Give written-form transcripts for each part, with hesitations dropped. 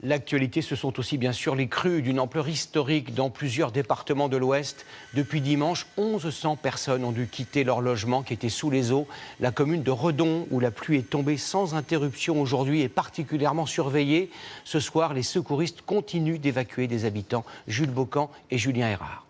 L'actualité, ce sont aussi bien sûr les crues d'une ampleur historique dans plusieurs départements de l'Ouest. Depuis dimanche, 1100 personnes ont dû quitter leur logement qui était sous les eaux. La commune de Redon, où la pluie est tombée sans interruption aujourd'hui, est particulièrement surveillée. Ce soir, les secouristes continuent d'évacuer des habitants. Jules Bocan et Julien Erard.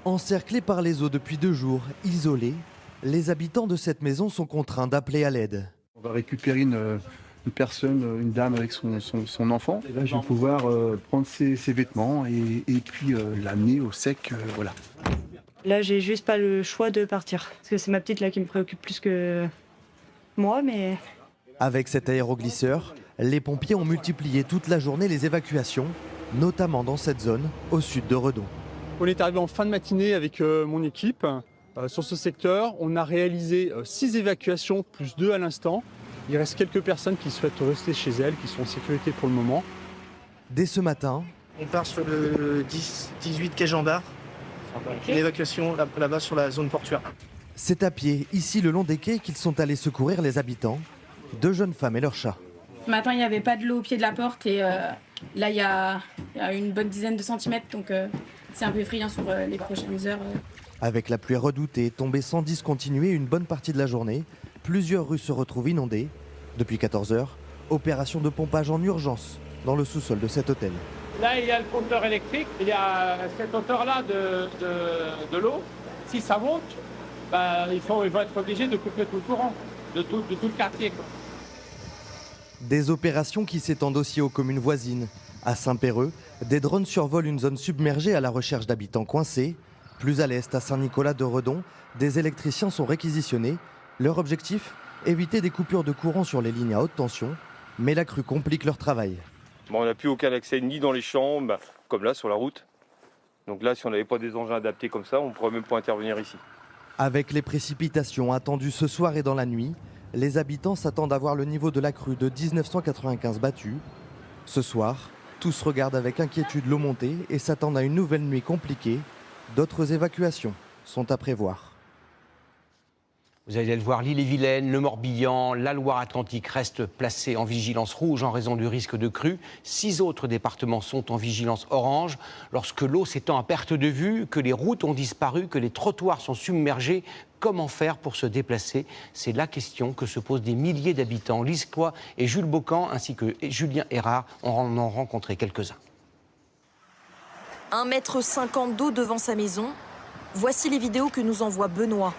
Encerclés par les eaux depuis 2 jours, isolés, les habitants de cette maison sont contraints d'appeler à l'aide. On va récupérer une personne, une dame avec son enfant. Et là, je vais pouvoir prendre ses vêtements et puis l'amener au sec. Voilà. Là, j'ai juste pas le choix de partir. Parce que c'est ma petite là qui me préoccupe plus que moi, mais... Avec cet aéroglisseur, les pompiers ont multiplié toute la journée les évacuations, notamment dans cette zone au sud de Redon. On est arrivé en fin de matinée avec mon équipe sur ce secteur. On a réalisé 6 évacuations, plus 2 à l'instant. Il reste quelques personnes qui souhaitent rester chez elles, qui sont en sécurité pour le moment. Dès ce matin, on part sur le 18 quai Jean Bart. L'évacuation là-bas sur la zone portuaire. c'est à pied, ici le long des quais, qu'ils sont allés secourir les habitants, 2 jeunes femmes et leurs chats. Ce matin, il n'y avait pas de l'eau au pied de la porte et là, il y a une bonne dizaine de centimètres, donc c'est un peu effrayant sur les prochaines heures. Avec la pluie redoutée, tombée sans discontinuer une bonne partie de la journée, plusieurs rues se retrouvent inondées. Depuis 14 heures, opération de pompage en urgence dans le sous-sol de cet hôtel. Là, il y a le compteur électrique, il y a cette hauteur-là de l'eau. Si ça monte, ils vont être obligés de couper tout le courant, de tout le quartier, quoi. Des opérations qui s'étendent aussi aux communes voisines. À Saint-Péreux, des drones survolent une zone submergée à la recherche d'habitants coincés. Plus à l'est, à Saint-Nicolas de Redon, des électriciens sont réquisitionnés. Leur objectif, éviter des coupures de courant sur les lignes à haute tension. Mais la crue complique leur travail. On n'a plus aucun accès ni dans les champs, comme là sur la route. Donc là, si on n'avait pas des engins adaptés comme ça, on ne pourrait même pas intervenir ici. Avec les précipitations attendues ce soir et dans la nuit, les habitants s'attendent à voir le niveau de la crue de 1995 battu. Ce soir, tous regardent avec inquiétude l'eau monter et s'attendent à une nouvelle nuit compliquée. D'autres évacuations sont à prévoir. Vous allez le voir, l'Ille-et-Vilaine, le Morbihan, la Loire-Atlantique restent placés en vigilance rouge en raison du risque de crue. 6 autres départements sont en vigilance orange. Lorsque l'eau s'étend à perte de vue, que les routes ont disparu, que les trottoirs sont submergés, comment faire pour se déplacer? C'est la question que se posent des milliers d'habitants. Lise Cloy et Jules Bocan ainsi que Julien Erard en ont rencontré quelques-uns. 1,50 m d'eau devant sa maison. Voici les vidéos que nous envoie Benoît.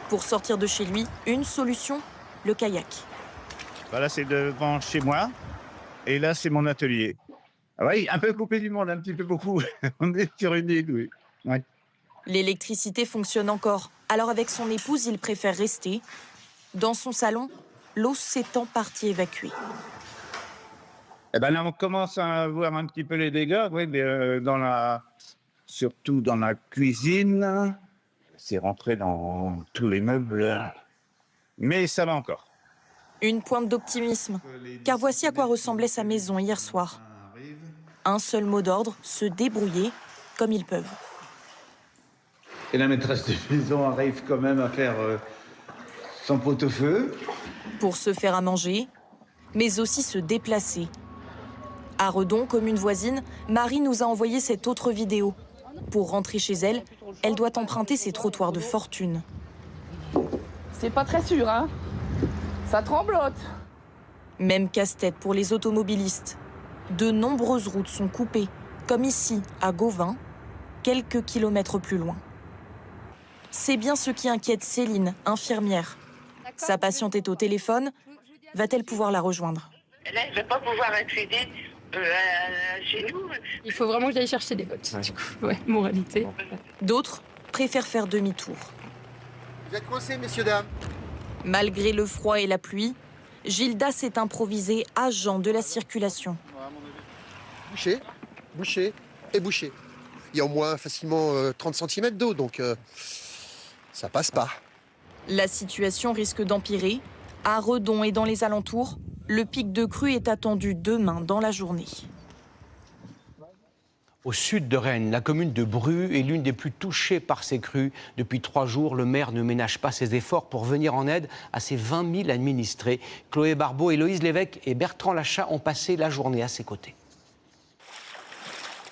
Pour sortir de chez lui, une solution, le kayak. Là, c'est devant chez moi. Et là, c'est mon atelier. Ah oui, un peu coupé du monde, un petit peu beaucoup. On est sur une île, oui. Ouais. L'électricité fonctionne encore. Alors avec son épouse, il préfère rester. Dans son salon, l'eau s'est en partie évacuée. Là, on commence à voir un petit peu les dégâts, oui, mais surtout dans la cuisine. C'est rentré dans tous les meubles. Mais ça va encore. Une pointe d'optimisme. Car voici à quoi ressemblait sa maison hier soir. Un seul mot d'ordre, se débrouiller comme ils peuvent. Et la maîtresse de maison arrive quand même à faire son pot-au-feu. Pour se faire à manger, mais aussi se déplacer. À Redon, commune voisine, Marie nous a envoyé cette autre vidéo. Pour rentrer chez elle, elle doit emprunter ses trottoirs de fortune. C'est pas très sûr, hein? Ça tremblote. Même casse-tête pour les automobilistes. De nombreuses routes sont coupées, comme ici, à Gauvin, quelques kilomètres plus loin. C'est bien ce qui inquiète Céline, infirmière. Sa patiente est au téléphone. Va-t-elle pouvoir la rejoindre? Là, je ne vais pas pouvoir accéder chez nous. Il faut vraiment que j'aille chercher des bottes, du coup. Ouais, moralité. D'autres préfèrent faire demi-tour. Vous êtes coincés, messieurs, dames. Malgré le froid et la pluie, Gilda s'est improvisée agent de la circulation. Boucher, boucher et boucher. Il y a au moins facilement 30 cm d'eau, donc ça passe pas. La situation risque d'empirer. À Redon et dans les alentours, le pic de crue est attendu demain dans la journée. Au sud de Rennes, la commune de Bru est l'une des plus touchées par ces crues. Depuis 3 jours, le maire ne ménage pas ses efforts pour venir en aide à ses 20 000 administrés. Chloé Barbeau, Héloïse Lévesque et Bertrand Lachat ont passé la journée à ses côtés.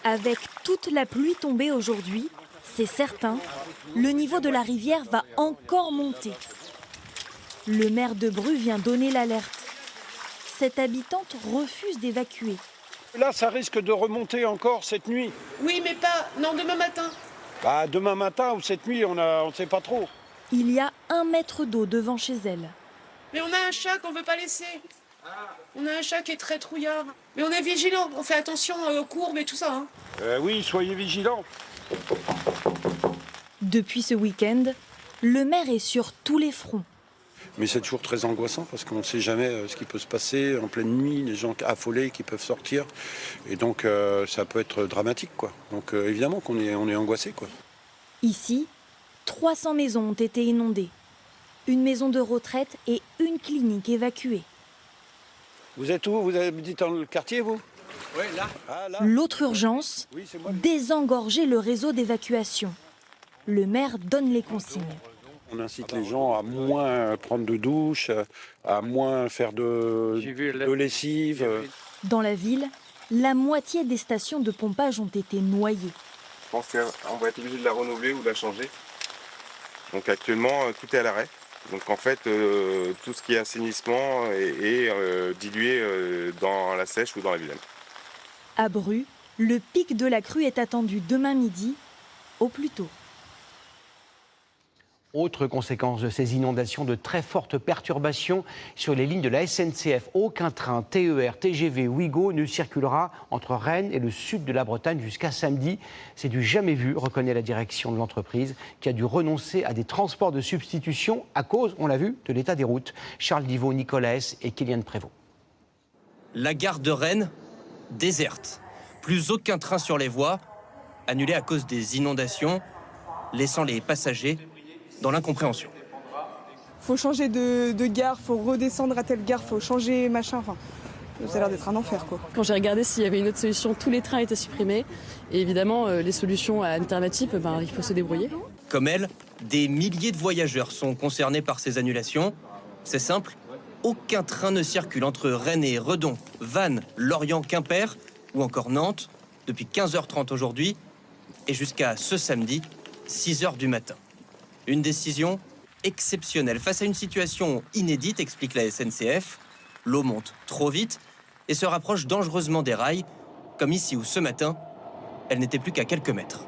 Avec toute la pluie tombée aujourd'hui, c'est certain, le niveau de la rivière va encore monter. Le maire de Bru vient donner l'alerte. Cette habitante refuse d'évacuer. Là, ça risque de remonter encore cette nuit. Oui, mais pas... Non, demain matin. Bah, demain matin ou cette nuit, on ne sait pas trop. Il y a 1 mètre d'eau devant chez elle. Mais on a un chat qu'on ne veut pas laisser. On a un chat qui est très trouillard. Mais on est vigilant, on fait attention aux courbes et tout ça. Hein. Oui, soyez vigilants. Depuis ce week-end, le maire est sur tous les fronts. Mais c'est toujours très angoissant parce qu'on ne sait jamais ce qui peut se passer en pleine nuit, les gens affolés qui peuvent sortir. Et donc ça peut être dramatique, quoi. Donc évidemment qu'on est angoissé, quoi. Ici, 300 maisons ont été inondées. Une maison de retraite et une clinique évacuée. Vous êtes où? Vous habitez dans le quartier, vous? Oui, là. Ah, là. L'autre urgence, désengorger le réseau d'évacuation. Le maire donne les consignes. On incite les gens à moins prendre de douche, à moins faire de lessive. Dans la ville, la moitié des stations de pompage ont été noyées. Je pense qu'on va être obligé de la renouveler ou de la changer. Donc actuellement, tout est à l'arrêt. Donc en fait, tout ce qui est assainissement est dilué dans la Seiche ou dans la Vilaine. À Bru, le pic de la crue est attendu demain midi, au plus tôt. Autre conséquence de ces inondations, de très fortes perturbations sur les lignes de la SNCF. Aucun train TER, TGV, Ouigo ne circulera entre Rennes et le sud de la Bretagne jusqu'à samedi. C'est du jamais vu, reconnaît la direction de l'entreprise, qui a dû renoncer à des transports de substitution à cause, on l'a vu, de l'état des routes. Charles Divot, Nicolas S. et Kéliane Prévost. La gare de Rennes, déserte. Plus aucun train sur les voies, annulé à cause des inondations, laissant les passagers dans l'incompréhension. Faut changer de gare, faut redescendre à telle gare, faut changer machin. Enfin, ça a l'air d'être un enfer, quoi. Quand j'ai regardé s'il y avait une autre solution, tous les trains étaient supprimés. Et évidemment, les solutions alternatives, il faut se débrouiller. Comme elle, des milliers de voyageurs sont concernés par ces annulations. C'est simple, aucun train ne circule entre Rennes et Redon, Vannes, Lorient, Quimper ou encore Nantes depuis 15h30 aujourd'hui et jusqu'à ce samedi, 6h du matin. Une décision exceptionnelle face à une situation inédite, explique la SNCF. L'eau monte trop vite et se rapproche dangereusement des rails, comme ici où ce matin, elle n'était plus qu'à quelques mètres.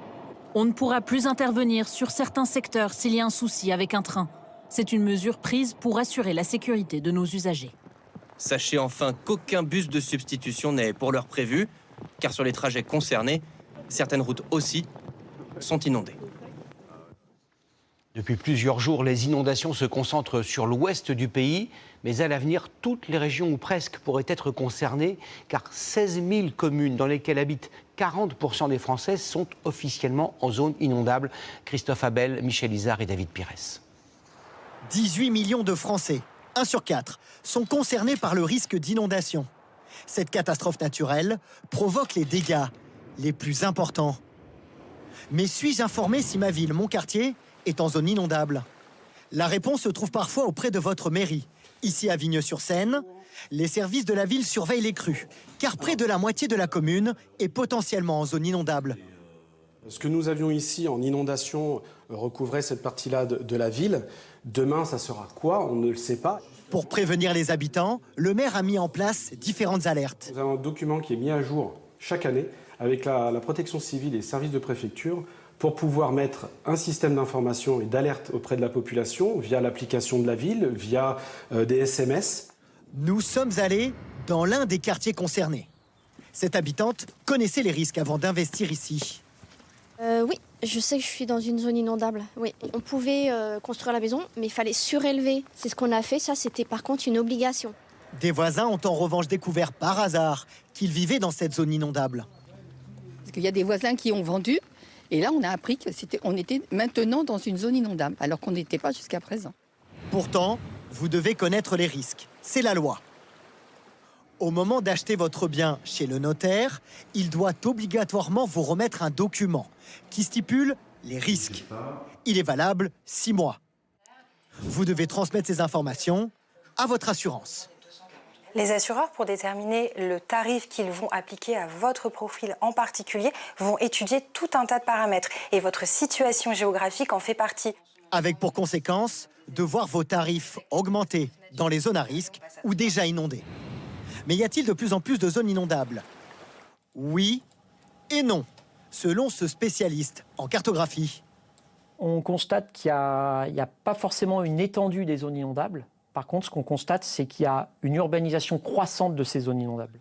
On ne pourra plus intervenir sur certains secteurs s'il y a un souci avec un train. C'est une mesure prise pour assurer la sécurité de nos usagers. Sachez enfin qu'aucun bus de substitution n'est pour l'heure prévu, car sur les trajets concernés, certaines routes aussi sont inondées. Depuis plusieurs jours, les inondations se concentrent sur l'ouest du pays, mais à l'avenir, toutes les régions ou presque pourraient être concernées, car 16 000 communes dans lesquelles habitent 40% des Français sont officiellement en zone inondable. Christophe Abel, Michel Izard et David Pires. 18 millions de Français, 1 sur 4, sont concernés par le risque d'inondation. Cette catastrophe naturelle provoque les dégâts les plus importants. Mais suis-je informé si ma ville, mon quartier, est en zone inondable? La réponse se trouve parfois auprès de votre mairie. Ici à Vigneux-sur-Seine, les services de la ville surveillent les crues, car près de la moitié de la commune est potentiellement en zone inondable. Ce que nous avions ici en inondation recouvrait cette partie-là de la ville. Demain, ça sera quoi? On ne le sait pas. Pour prévenir les habitants, le maire a mis en place différentes alertes. Nous avons un document qui est mis à jour chaque année avec la protection civile et les services de préfecture pour pouvoir mettre un système d'information et d'alerte auprès de la population via l'application de la ville, via des SMS. Nous sommes allés dans l'un des quartiers concernés. Cette habitante connaissait les risques avant d'investir ici. Oui, je sais que je suis dans une zone inondable. Oui, on pouvait construire la maison, mais il fallait surélever. C'est ce qu'on a fait, ça c'était par contre une obligation. Des voisins ont en revanche découvert par hasard qu'ils vivaient dans cette zone inondable. Parce qu'il y a des voisins qui ont vendu, et là on a appris qu'on était maintenant dans une zone inondable, alors qu'on n'était pas jusqu'à présent. Pourtant, vous devez connaître les risques. C'est la loi. Au moment d'acheter votre bien chez le notaire, il doit obligatoirement vous remettre un document qui stipule les risques. Il est valable 6 mois. Vous devez transmettre ces informations à votre assurance. Les assureurs, pour déterminer le tarif qu'ils vont appliquer à votre profil en particulier, vont étudier tout un tas de paramètres. Et votre situation géographique en fait partie. Avec pour conséquence de voir vos tarifs augmenter dans les zones à risque ou déjà inondées. Mais y a-t-il de plus en plus de zones inondables? Oui et non, selon ce spécialiste en cartographie. On constate qu'il n'y a pas forcément une étendue des zones inondables. Par contre, ce qu'on constate, c'est qu'il y a une urbanisation croissante de ces zones inondables.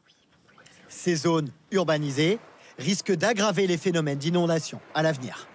Ces zones urbanisées risquent d'aggraver les phénomènes d'inondation à l'avenir.